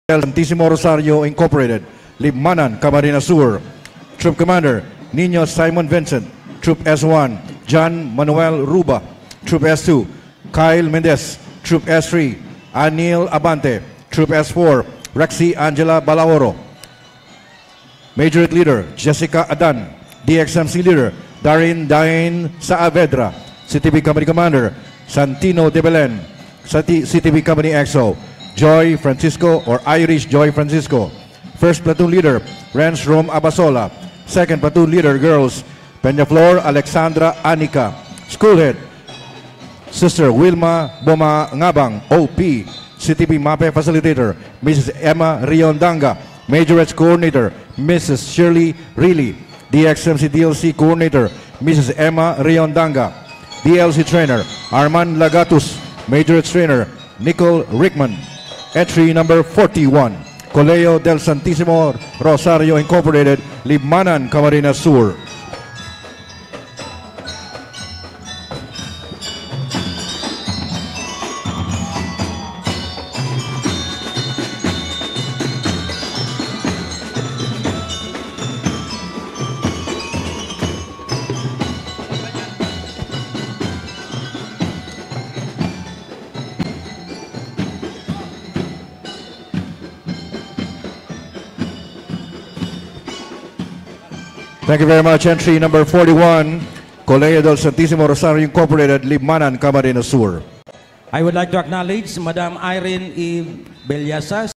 del Santissimo Rosario Incorporated, Libmanan, Camarines Sur. Troop Commander, Nino Simon Vincent. Troop S1, John Manuel Ruba. Troop S2, Kyle Mendez. Troop S3, Anil Abante. Troop S4, Rexy Angela Balahoro. Major Leader, Jessica Adan. DXMC Leader, Darin Dain Saavedra. CTB Company Commander, Santino de Belen. CTB Company XO, Joy Francisco or Irish Joy Francisco. First Platoon Leader, Renz Rom Abasola. Second Platoon Leader, Girls, Peñaflor Alexandra Anica. Schoolhead, Sister Wilma Boma Ngabang, OP. CTB MAPE Facilitator, Mrs. Emma Riondanga. Majorettes Coordinator, Mrs. Shirley Reilly. DXMC DLC Coordinator, Mrs. Emma Riondanga. DLC Trainer, Arman Lagatus. Majorettes Trainer, Nicole Rickman. Entry number 41, Colegio del Santissimo Rosario Incorporated, Libmanan, Camarines Sur. Thank you very much. Entry number 41, Colegio del Santissimo Rosario Incorporated, Libmanan, Camarines Sur. I would like to acknowledge Madam Irene E. Belyasas,